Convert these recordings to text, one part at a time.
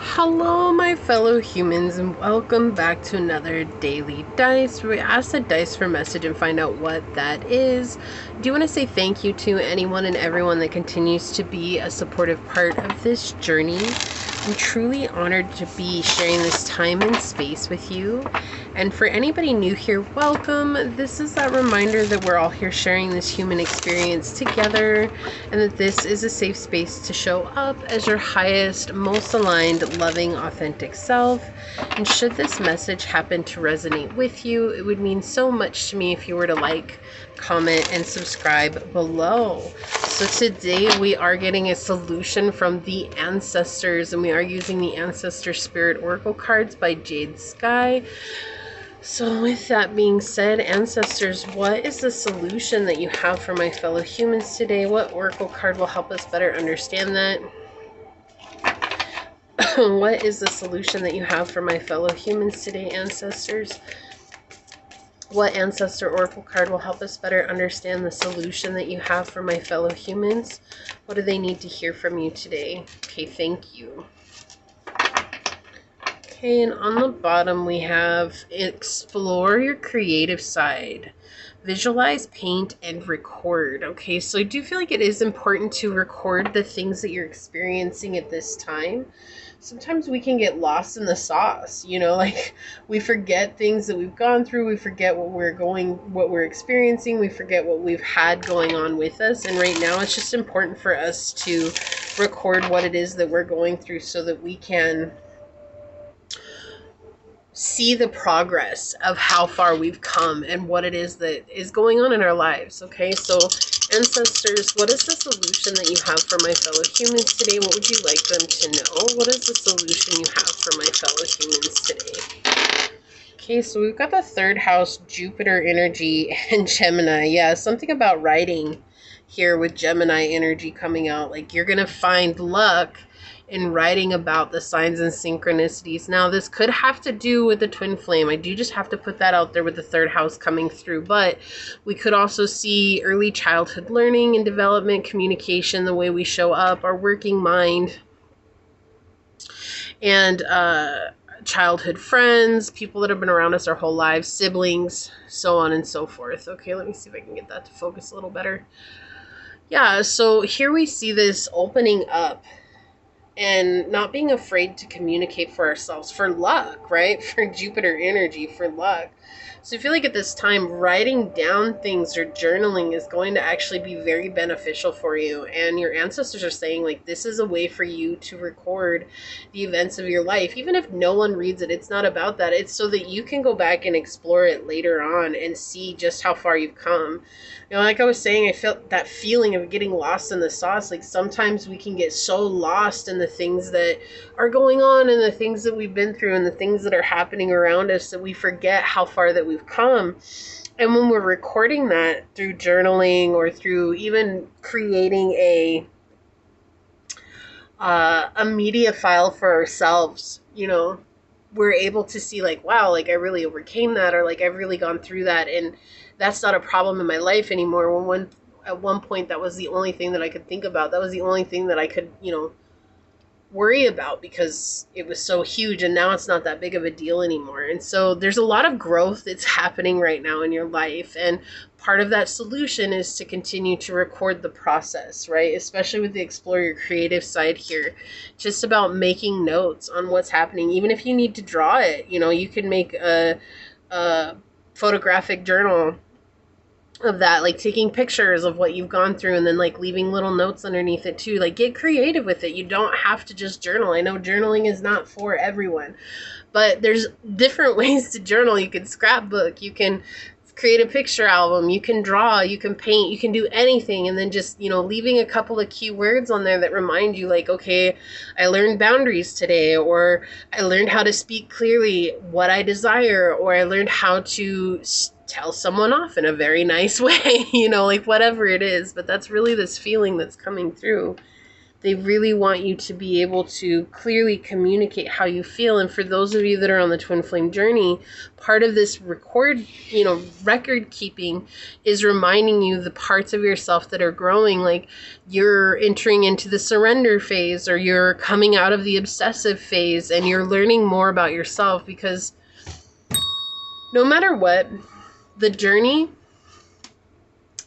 Hello, my fellow humans, and welcome back to another daily dice. We ask the dice for message and find out what that is. I do want to say thank you to anyone and everyone that continues to be a supportive part of this journey. I'm truly honored to be sharing this time and space with you. And for anybody new here, welcome. This is that reminder that we're all here sharing this human experience together, and that this is a safe space to show up as your highest, most aligned, loving, authentic self. And should this message happen to resonate with you, it would mean so much to me if you were to like, comment, and subscribe below. So today we are getting a solution from the ancestors, and we are using the Ancestor Spirit Oracle cards by Jade Sky. So with that being said, ancestors, what is the solution that you have for my fellow humans today? What oracle card will help us better understand that? What is the solution that you have for my fellow humans today, ancestors? What ancestor oracle card will help us better understand the solution that you have for my fellow humans? What do they need to hear from you today? Okay, thank you. Okay, and on the bottom we have explore your creative side. Visualize, paint, and record. Okay, so I do feel like it is important to record the things that you're experiencing at this time. Sometimes we can get lost in the sauce, like we forget things that we've gone through, we forget what we're experiencing, we forget what we've had going on with us. And right now it's just important for us to record what it is that we're going through so that we can see the progress of how far we've come and what it is that is going on in our lives. Okay, so ancestors, what is the solution that you have for my fellow humans today? What would you like them to know? What is the solution you have for my fellow humans today? Okay, so we've got the third house, Jupiter energy, and Gemini. Yeah, something about writing here with Gemini energy coming out. Like you're gonna find luck in writing about the signs and synchronicities. Now, this could have to do with the twin flame. I do just have to put that out there with the third house coming through. But we could also see early childhood learning and development, communication, the way we show up, our working mind, and childhood friends, people that have been around us our whole lives, siblings, so on and so forth. Okay, let me see if I can get that to focus a little better. Yeah, so here we see this opening up and not being afraid to communicate for ourselves, for luck, right? For Jupiter energy, for luck. So I feel like at this time, writing down things or journaling is going to actually be very beneficial for you. And your ancestors are saying, like, this is a way for you to record the events of your life. Even if no one reads it, it's not about that. It's so that you can go back and explore it later on and see just how far you've come. Like I was saying, I felt that feeling of getting lost in the sauce. Like sometimes we can get so lost in the things that are going on and the things that we've been through and the things that are happening around us that we forget how far that we've come. And when we're recording that through journaling or through even creating a media file for ourselves, we're able to see like, wow, like I really overcame that, or like I've really gone through that, and that's not a problem in my life anymore. At one point that was the only thing that I could think about. That was the only thing that I could, worry about because it was so huge, and now it's not that big of a deal anymore. And so there's a lot of growth that's happening right now in your life, and part of that solution is to continue to record the process, right? Especially with the explore your creative side here, just about making notes on what's happening. Even if you need to draw it, you can make a photographic journal of that, like taking pictures of what you've gone through and then like leaving little notes underneath it too. Like get creative with it. You don't have to just journal. I know journaling is not for everyone, but there's different ways to journal. You can scrapbook, you can create a picture album, you can draw, you can paint, you can do anything. And then just, leaving a couple of key words on there that remind you like, okay, I learned boundaries today, or I learned how to speak clearly what I desire, or I learned how to tell someone off in a very nice way, like whatever it is. But that's really this feeling that's coming through. They really want you to be able to clearly communicate how you feel. And for those of you that are on the twin flame journey, part of this record keeping is reminding you the parts of yourself that are growing. Like you're entering into the surrender phase, or you're coming out of the obsessive phase, and you're learning more about yourself. Because no matter what, the journey,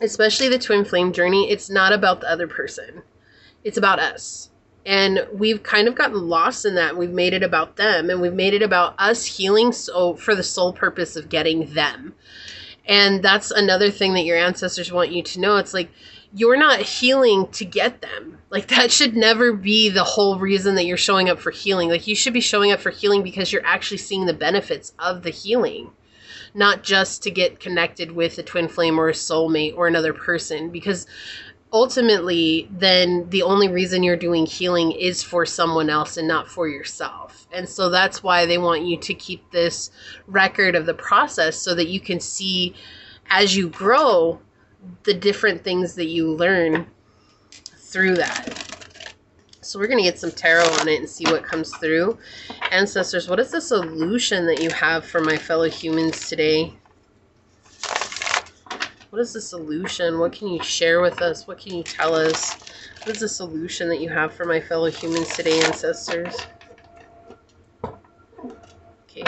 especially the twin flame journey, it's not about the other person. It's about us. And we've kind of gotten lost in that. We've made it about them, and we've made it about us healing for the sole purpose of getting them. And that's another thing that your ancestors want you to know. It's like, you're not healing to get them. Like, that should never be the whole reason that you're showing up for healing. Like, you should be showing up for healing because you're actually seeing the benefits of the healing, not just to get connected with a twin flame or a soulmate or another person. Because ultimately, then the only reason you're doing healing is for someone else and not for yourself. And so that's why they want you to keep this record of the process, so that you can see as you grow the different things that you learn through that. So we're going to get some tarot on it and see what comes through. Ancestors, what is the solution that you have for my fellow humans today? What is the solution? What can you share with us? What can you tell us? What is the solution that you have for my fellow humans today, ancestors? Okay,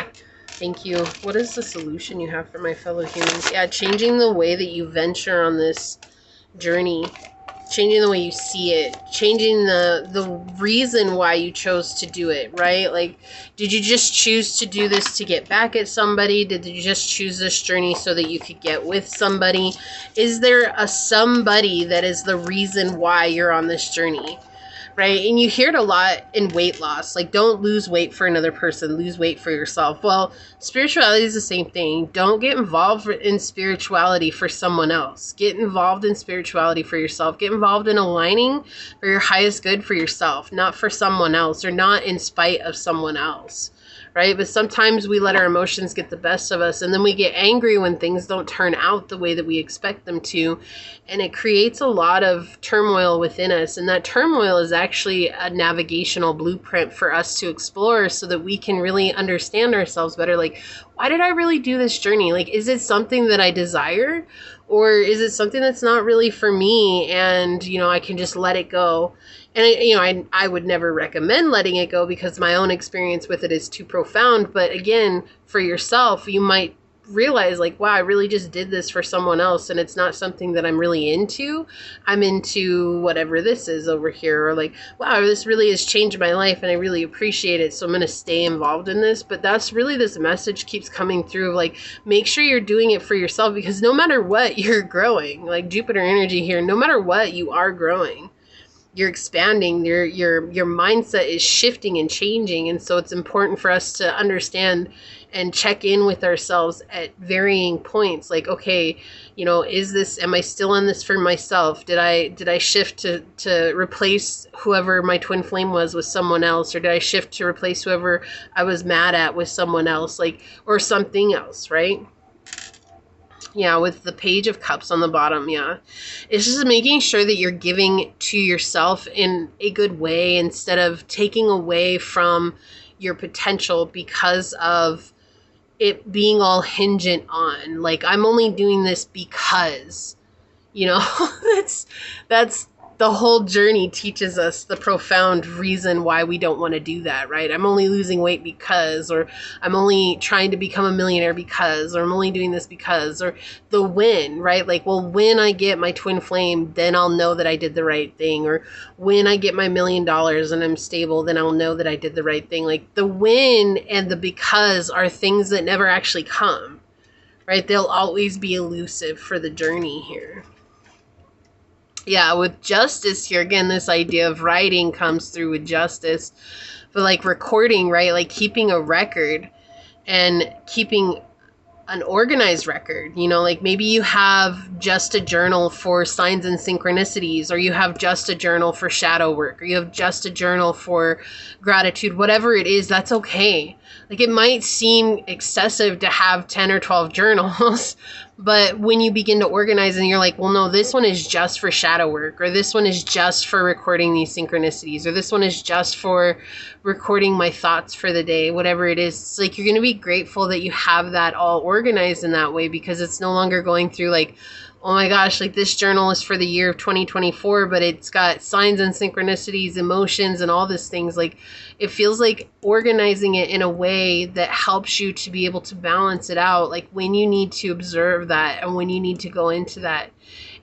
thank you. What is the solution you have for my fellow humans? Yeah, changing the way that you venture on this journey. Changing the way you see it, changing the reason why you chose to do it, right? Like, did you just choose to do this to get back at somebody? Did you just choose this journey so that you could get with somebody? Is there a somebody that is the reason why you're on this journey? Right? And you hear it a lot in weight loss. Like, don't lose weight for another person. Lose weight for yourself. Well, spirituality is the same thing. Don't get involved in spirituality for someone else. Get involved in spirituality for yourself. Get involved in aligning for your highest good for yourself, not for someone else, or not in spite of someone else. Right? But sometimes we let our emotions get the best of us, and then we get angry when things don't turn out the way that we expect them to, and it creates a lot of turmoil within us. And that turmoil is actually a navigational blueprint for us to explore, so that we can really understand ourselves better. Like, why did I really do this journey? Like, is it something that I desire, or is it something that's not really for me, and I can just let it go? And I would never recommend letting it go, because my own experience with it is too profound. But again, for yourself, you might realize, like, wow, I really just did this for someone else, and it's not something that I'm really into. I'm into whatever this is over here. Or like, wow, this really has changed my life, and I really appreciate it, so I'm going to stay involved in this. But that's really, this message keeps coming through, like, make sure you're doing it for yourself, because no matter what, you're growing. Like Jupiter energy here, no matter what, you are growing. You're expanding, your mindset is shifting and changing. And so it's important for us to understand and check in with ourselves at varying points. Like, okay, am I still in this for myself? Did I shift to replace whoever my twin flame was with someone else? Or did I shift to replace whoever I was mad at with someone else, like, or something else, right? Yeah, with the Page of Cups on the bottom, yeah. It's just making sure that you're giving to yourself in a good way, instead of taking away from your potential because of it being all hingent on, like, I'm only doing this because, that's the whole journey teaches us the profound reason why we don't want to do that, right? I'm only losing weight because, or I'm only trying to become a millionaire because, or I'm only doing this because, or the win, right? Like, well, when I get my twin flame, then I'll know that I did the right thing. Or when I get my $1 million and I'm stable, then I'll know that I did the right thing. Like, the win and the because are things that never actually come, right? They'll always be elusive for the journey here. Yeah, with Justice here, again, this idea of writing comes through with Justice. But like recording, right? Like keeping a record and keeping an organized record. Like maybe you have just a journal for signs and synchronicities, or you have just a journal for shadow work, or you have just a journal for gratitude. Whatever it is, that's okay. Like, it might seem excessive to have 10 or 12 journals, But when you begin to organize and you're like, well, no, this one is just for shadow work, or this one is just for recording these synchronicities, or this one is just for recording my thoughts for the day, whatever it is, it's like you're going to be grateful that you have that all organized in that way, because it's no longer going through like, oh my gosh, like this journal is for the year of 2024, but it's got signs and synchronicities, emotions, and all these things. Like, it feels like organizing it in a way that helps you to be able to balance it out, like when you need to observe that and when you need to go into that.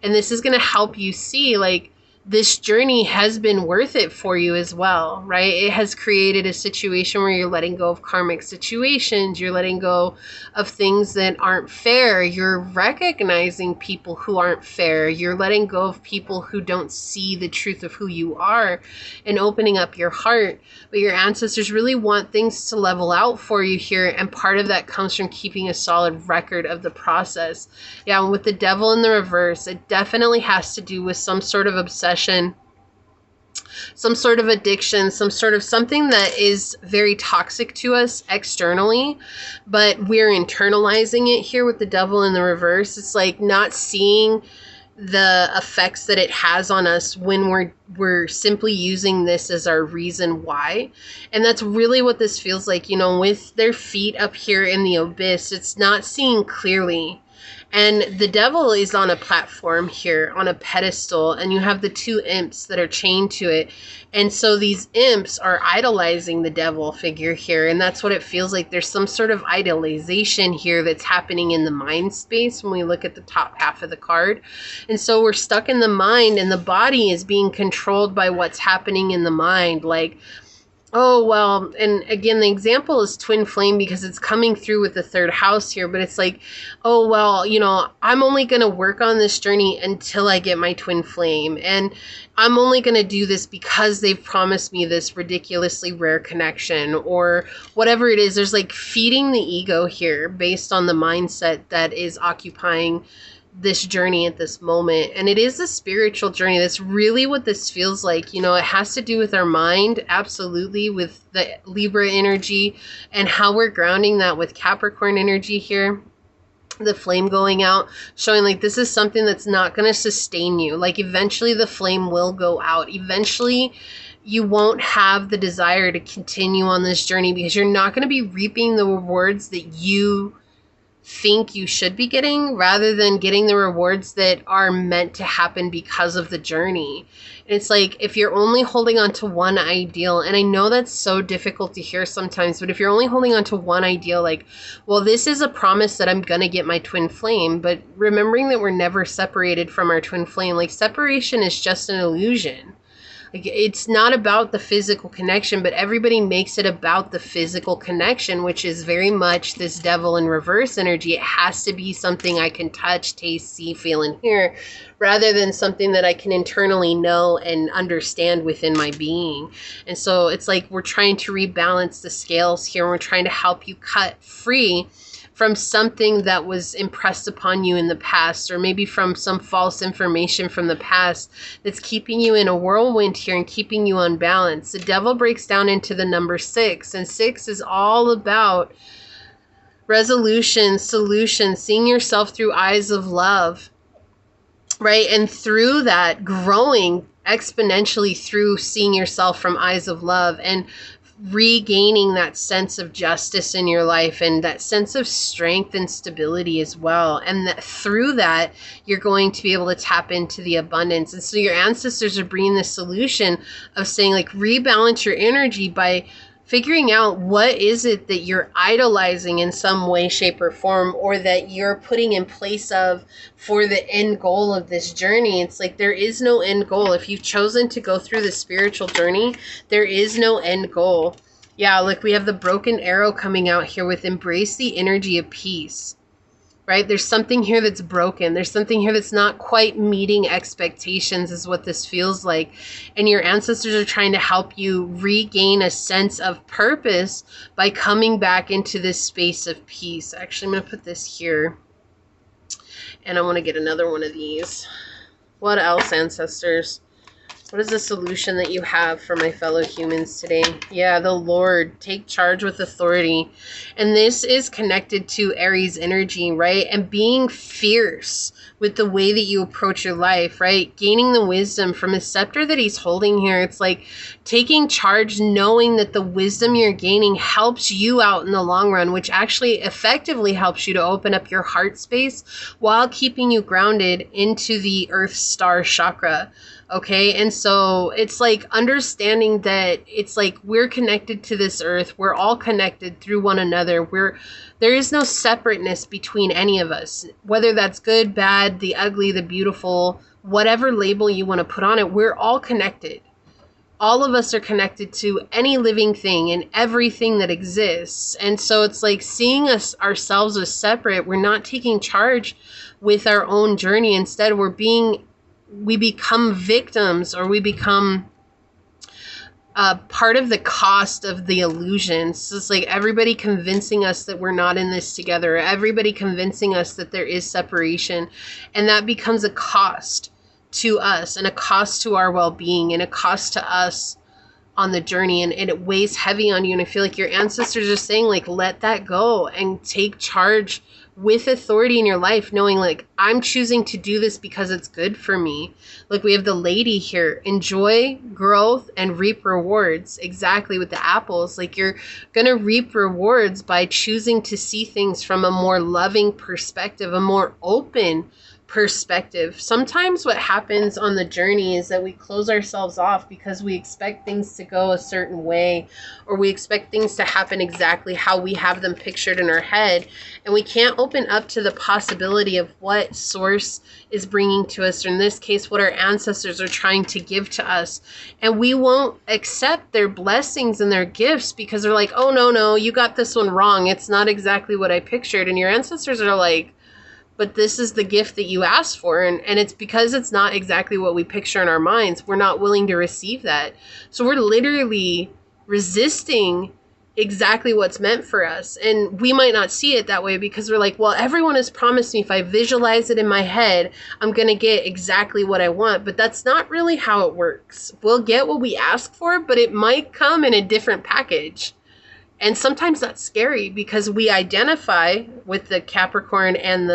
And this is going to help you see, like, this journey has been worth it for you as well, right? It has created a situation where you're letting go of karmic situations, you're letting go of things that aren't fair, you're recognizing people who aren't fair, you're letting go of people who don't see the truth of who you are, and opening up your heart. But your ancestors really want things to level out for you here, and part of that comes from keeping a solid record of the process. Yeah, and with the devil in the reverse, it definitely has to do with some sort of obsession, some sort of addiction, some sort of something that is very toxic to us externally, but we're internalizing it here with the devil in the reverse. It's like not seeing the effects that it has on us when we're simply using this as our reason why. And that's really what this feels like, you know, with their feet up here in the abyss. It's not seeing clearly. And the devil is on a platform here, on a pedestal, and you have the two imps that are chained to it. And so these imps are idolizing the devil figure here, and that's what it feels like. There's some sort of idolization here that's happening in the mind space when we look at the top half of the card. And so we're stuck in the mind, and the body is being controlled by what's happening in the mind. Like, oh, well, and again, the example is twin flame because it's coming through with the third house here, but it's like, oh, well, you know, I'm only going to work on this journey until I get my twin flame. And I'm only going to do this because they've promised me this ridiculously rare connection or whatever it is. There's like feeding the ego here based on the mindset that is occupying this journey at this moment. And it is a spiritual journey. That's really what this feels like. You know, it has to do with our mind, absolutely, with the Libra energy and how we're grounding that with Capricorn energy here. The flame going out, showing like this is something that's not going to sustain you. Like eventually the flame will go out. Eventually you won't have the desire to continue on this journey because you're not going to be reaping the rewards that you think you should be getting, rather than getting the rewards that are meant to happen because of the journey. And it's like, if you're only holding on to one ideal, and I know that's so difficult to hear sometimes, but if you're only holding on to one ideal, like, well, this is a promise that I'm gonna get my twin flame, but remembering that we're never separated from our twin flame, like separation is just an illusion. Like, it's not about the physical connection, but everybody makes it about the physical connection, which is very much this devil in reverse energy. It has to be something I can touch, taste, see, feel, and hear, rather than something that I can internally know and understand within my being. And so it's like we're trying to rebalance the scales here. We're trying to help you cut free from something that was impressed upon you in the past, or maybe from some false information from the past that's keeping you in a whirlwind here and keeping you unbalanced. The devil breaks down into the number 6, and 6 is all about resolution, solution, seeing yourself through eyes of love, right? And through that, growing exponentially through seeing yourself from eyes of love and regaining that sense of justice in your life and that sense of strength and stability as well. And that through that, you're going to be able to tap into the abundance. And so your ancestors are bringing this solution of saying, like, rebalance your energy by figuring out what is it that you're idolizing in some way, shape, or form, or that you're putting in place of for the end goal of this journey. It's like there is no end goal. If you've chosen to go through the spiritual journey, there is no end goal. Yeah, look, we have the broken arrow coming out here with embrace the energy of peace. Right? There's something here that's broken. There's something here that's not quite meeting expectations is what this feels like. And your ancestors are trying to help you regain a sense of purpose by coming back into this space of peace. Actually, I'm going to put this here. And I want to get another one of these. What else, ancestors? What is the solution that you have for my fellow humans today? Yeah, the Lord. Take charge with authority. And this is connected to Aries energy, right? And being fierce with the way that you approach your life, right? Gaining the wisdom from his scepter that he's holding here. It's like taking charge, knowing that the wisdom you're gaining helps you out in the long run, which actually effectively helps you to open up your heart space while keeping you grounded into the Earth Star chakra. Okay, and so it's like understanding that it's like we're connected to this earth. We're all connected through one another. There is no separateness between any of us, whether that's good, bad, the ugly, the beautiful, whatever label you want to put on it. We're all connected. All of us are connected to any living thing and everything that exists. And so it's like seeing us ourselves as separate. We're not taking charge with our own journey. Instead, we become victims, or we become part of the cost of the illusion. So it's like everybody convincing us that we're not in this together, everybody convincing us that there is separation, and that becomes a cost to us and a cost to our well-being and a cost to us on the journey, and it weighs heavy on you. And I feel like your ancestors are saying, like, let that go and take charge with authority in your life, knowing like I'm choosing to do this because it's good for me. Like we have the lady here, enjoy growth and reap rewards. Exactly, with the apples, like you're gonna reap rewards by choosing to see things from a more loving perspective, a more open perspective. Sometimes what happens on the journey is that we close ourselves off because we expect things to go a certain way, or we expect things to happen exactly how we have them pictured in our head, and we can't open up to the possibility of what source is bringing to us, or in this case what our ancestors are trying to give to us. And we won't accept their blessings and their gifts because they're like, oh no, you got this one wrong, it's not exactly what I pictured. And your ancestors are like, but this is the gift that you asked for. And it's because it's not exactly what we picture in our minds. We're not willing to receive that. So we're literally resisting exactly what's meant for us. And we might not see it that way because we're like, well, everyone has promised me if I visualize it in my head, I'm going to get exactly what I want. But that's not really how it works. We'll get what we ask for, but it might come in a different package. And sometimes that's scary because we identify with the Capricorn and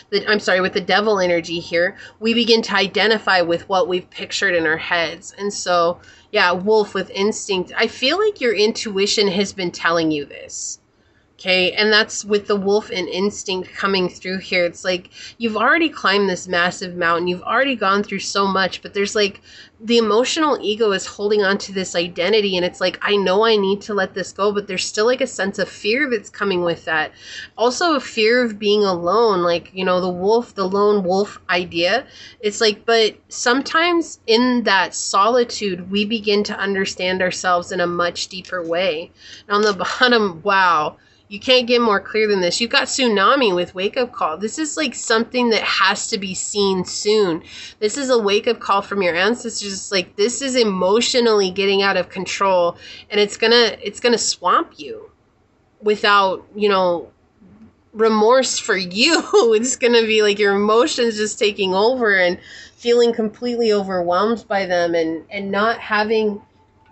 with the devil energy here. We begin to identify with what we've pictured in our heads. And so, yeah, wolf with instinct. I feel like your intuition has been telling you this. Okay, and that's with the wolf and instinct coming through here. It's like you've already climbed this massive mountain. You've already gone through so much, but there's like the emotional ego is holding on to this identity, and it's like, I know I need to let this go, but there's still like a sense of fear that's coming with that. Also a fear of being alone, like, you know, the lone wolf idea. It's like, but sometimes in that solitude, we begin to understand ourselves in a much deeper way. And on the bottom, wow. You can't get more clear than this. You've got tsunami with wake-up call. This is like something that has to be seen soon. This is a wake-up call from your ancestors. It's like this is emotionally getting out of control, and it's gonna swamp you without, you know, remorse for you. It's gonna be like your emotions just taking over and feeling completely overwhelmed by them, and not having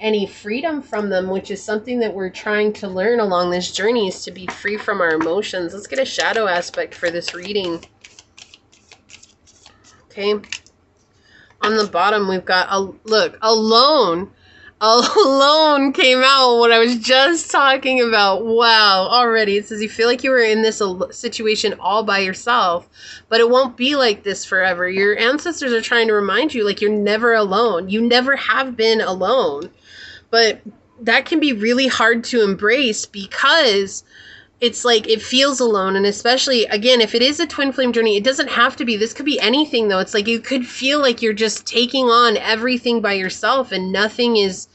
any freedom from them, which is something that we're trying to learn along this journey, is to be free from our emotions. Let's get a shadow aspect for this reading. Okay. On the bottom, we've got alone. Alone came out, what I was just talking about. Wow, already. It says you feel like you were in this situation all by yourself, but it won't be like this forever. Your ancestors are trying to remind you, like, you're never alone. You never have been alone. But that can be really hard to embrace because it's like it feels alone. And especially, again, if it is a twin flame journey, it doesn't have to be. This could be anything, though. It's like you could feel like you're just taking on everything by yourself and nothing is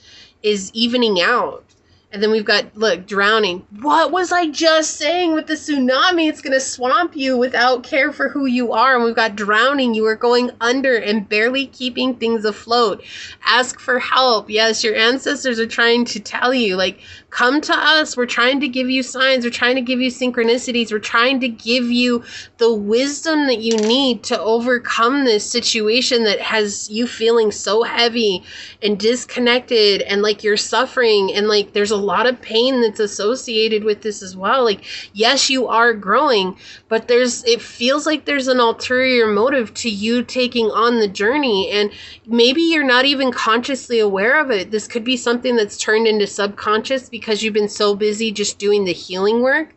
evening out. And then we've got, look, drowning. What was I just saying with the tsunami? It's going to swamp you without care for who you are. And we've got drowning. You are going under and barely keeping things afloat. Ask for help. Yes, your ancestors are trying to tell you, like, come to us. We're trying to give you signs. We're trying to give you synchronicities. We're trying to give you the wisdom that you need to overcome this situation that has you feeling so heavy and disconnected, and like you're suffering, and like there's a lot of pain that's associated with this as well. Like, yes, you are growing, but it feels like there's an ulterior motive to you taking on the journey, and maybe you're not even consciously aware of it. This could be something that's turned into subconscious because you've been so busy just doing the healing work,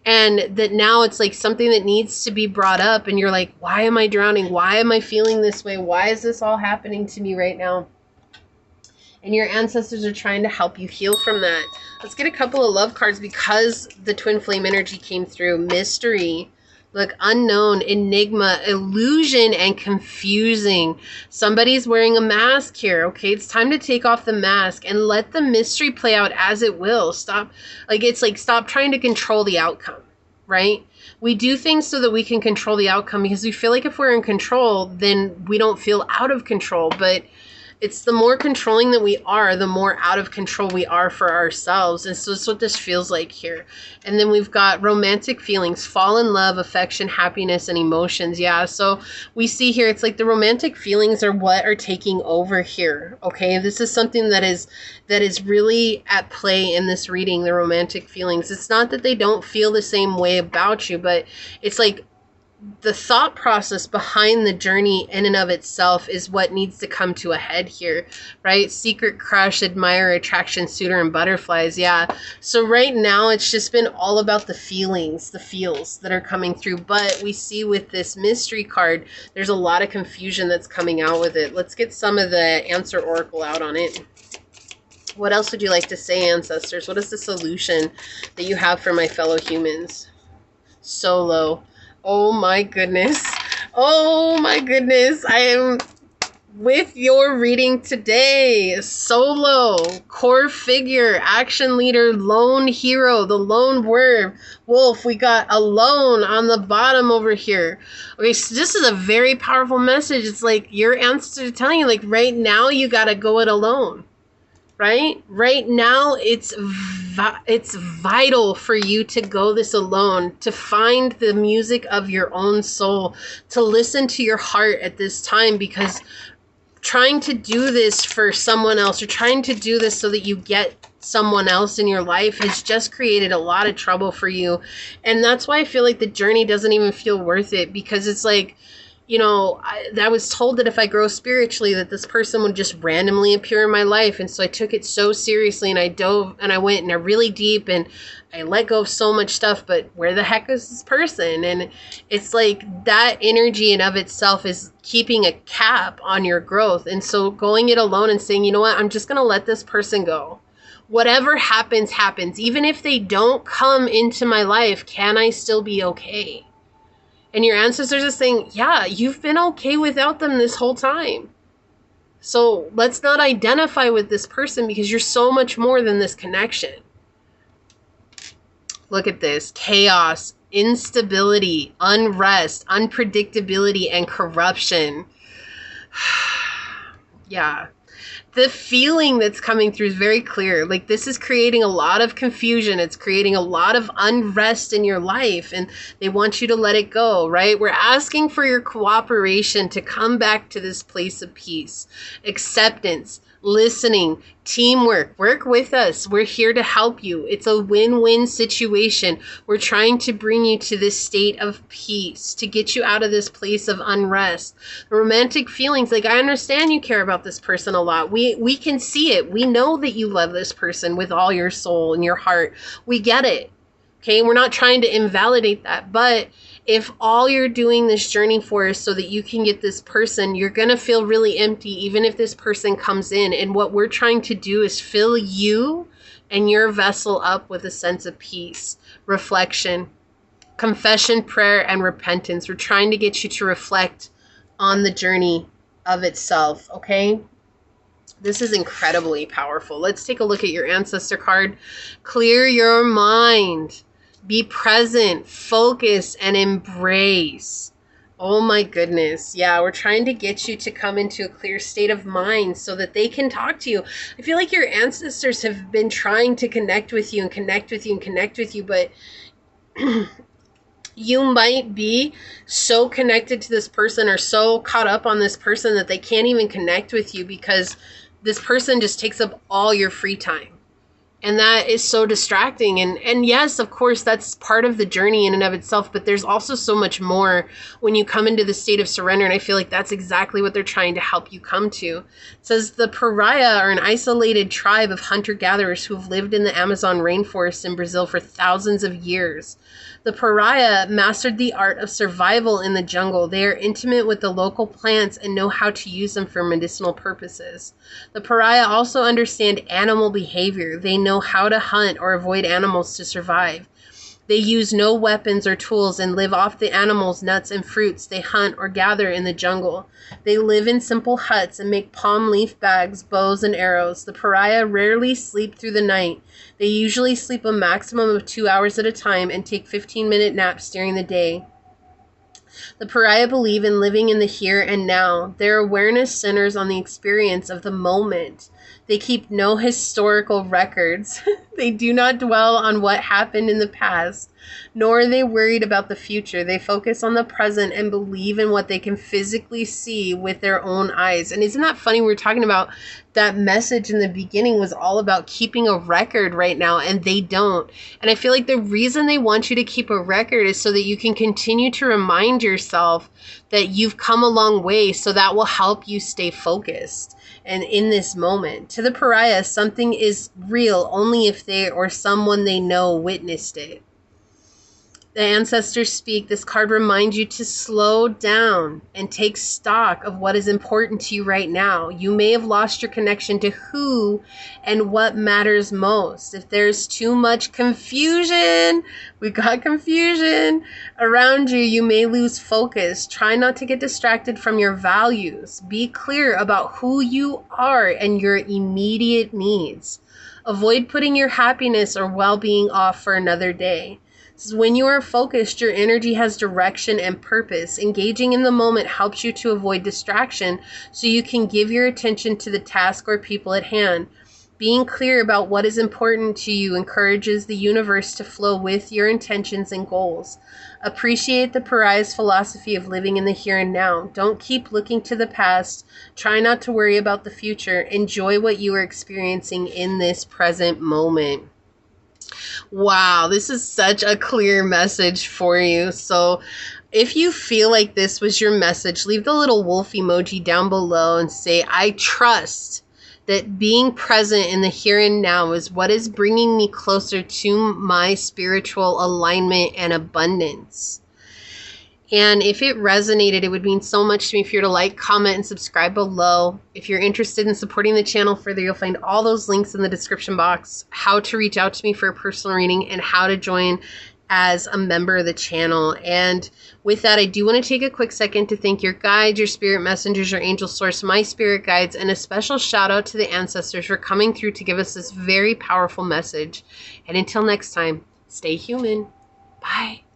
and that now it's like something that needs to be brought up, and you're like, why am I drowning? Why am I feeling this way? Why is this all happening to me right now? And your ancestors are trying to help you heal from that. Let's get a couple of love cards because the twin flame energy came through. Mystery. Look, unknown, enigma, illusion, and confusing. Somebody's wearing a mask here, okay? It's time to take off the mask and let the mystery play out as it will. Stop trying to control the outcome, right? We do things so that we can control the outcome because we feel like if we're in control, then we don't feel out of control. But it's the more controlling that we are, the more out of control we are for ourselves. And so that's what this feels like here. And then we've got romantic feelings, fall in love, affection, happiness, and emotions. Yeah, so we see here, it's like the romantic feelings are what are taking over here. Okay, this is something that is really at play in this reading, the romantic feelings. It's not that they don't feel the same way about you, but it's like the thought process behind the journey in and of itself is what needs to come to a head here, right? Secret crush, admirer, attraction, suitor, and butterflies. Yeah. So right now it's just been all about the feelings, the feels that are coming through. But we see with this mystery card, there's a lot of confusion that's coming out with it. Let's get some of the answer oracle out on it. What else would you like to say, ancestors? What is the solution that you have for my fellow humans? Solo. Oh my goodness. Oh my goodness. I am with your reading today. Solo, core figure, action leader, lone hero, the lone wolf. We got alone on the bottom over here. Okay, so this is a very powerful message. It's like your answer telling you, like, right now you got to go it alone. Right? Right now, it's vital for you to go this alone, to find the music of your own soul, to listen to your heart at this time, because trying to do this for someone else or trying to do this so that you get someone else in your life has just created a lot of trouble for you. And that's why I feel like the journey doesn't even feel worth it, because it's like, you know, I was told that if I grow spiritually that this person would just randomly appear in my life. And so I took it so seriously, and I dove and I went in a really deep, and I let go of so much stuff. But where the heck is this person? And it's like that energy in of itself is keeping a cap on your growth. And so going it alone and saying, you know what, I'm just going to let this person go. Whatever happens, happens. Even if they don't come into my life, can I still be okay? And your ancestors are saying, yeah, you've been okay without them this whole time. So let's not identify with this person, because you're so much more than this connection. Look at this. Chaos, instability, unrest, unpredictability, and corruption. Yeah. The feeling that's coming through is very clear. Like, this is creating a lot of confusion. It's creating a lot of unrest in your life, and they want you to let it go, right? We're asking for your cooperation to come back to this place of peace, acceptance, listening, teamwork. Work with us. We're here to help you. It's a win-win situation. We're trying to bring you to this state of peace, to get you out of this place of unrest. Romantic feelings, like, I understand you care about this person a lot. We can see it. We know that you love this person with all your soul and your heart. We get it. Okay, we're not trying to invalidate that, but if all you're doing this journey for is so that you can get this person, you're going to feel really empty even if this person comes in. And what we're trying to do is fill you and your vessel up with a sense of peace, reflection, confession, prayer, and repentance. We're trying to get you to reflect on the journey of itself, okay? This is incredibly powerful. Let's take a look at your ancestor card. Clear your mind. Be present, focus, and embrace. Oh my goodness. Yeah, we're trying to get you to come into a clear state of mind so that they can talk to you. I feel like your ancestors have been trying to connect with you and connect with you and connect with you, but you might be so connected to this person or so caught up on this person that they can't even connect with you because this person just takes up all your free time. And that is so distracting. And yes, of course, that's part of the journey in and of itself. But there's also so much more when you come into the state of surrender. And I feel like that's exactly what they're trying to help you come to. It says the pariah are an isolated tribe of hunter-gatherers who have lived in the Amazon rainforest in Brazil for thousands of years. The pariah mastered the art of survival in the jungle. They are intimate with the local plants and know how to use them for medicinal purposes. The pariah also understand animal behavior. They know how to hunt or avoid animals to survive. They use no weapons or tools and live off the animals, nuts, and fruits they hunt or gather in the jungle. They live in simple huts and make palm leaf bags, bows, and arrows. The pariah rarely sleep through the night. They usually sleep a maximum of 2 hours at a time and take 15-minute naps during the day. The pariah believe in living in the here and now. Their awareness centers on the experience of the moment. They keep no historical records. They do not dwell on what happened in the past, nor are they worried about the future. They focus on the present and believe in what they can physically see with their own eyes. And isn't that funny? We were talking about that message in the beginning was all about keeping a record right now, and they don't. And I feel like the reason they want you to keep a record is so that you can continue to remind yourself that you've come a long way, so that will help you stay focused. And in this moment, to the pariah, something is real only if they or someone they know witnessed it. The ancestors speak. This card reminds you to slow down and take stock of what is important to you right now. You may have lost your connection to who and what matters most. If there's too much confusion, we got confusion around you, you may lose focus. Try not to get distracted from your values. Be clear about who you are and your immediate needs. Avoid putting your happiness or well-being off for another day. When you are focused, your energy has direction and purpose. Engaging in the moment helps you to avoid distraction so you can give your attention to the task or people at hand. Being clear about what is important to you encourages the universe to flow with your intentions and goals. Appreciate the pariah's philosophy of living in the here and now. Don't keep looking to the past. Try not to worry about the future. Enjoy what you are experiencing in this present moment. Wow, this is such a clear message for you. So if you feel like this was your message, leave the little wolf emoji down below and say, I trust that being present in the here and now is what is bringing me closer to my spiritual alignment and abundance. And if it resonated, it would mean so much to me if you were to like, comment, and subscribe below. If you're interested in supporting the channel further, you'll find all those links in the description box, how to reach out to me for a personal reading, and how to join as a member of the channel. And with that, I do want to take a quick second to thank your guides, your spirit messengers, your angel source, my spirit guides, and a special shout out to the ancestors for coming through to give us this very powerful message. And until next time, stay human. Bye.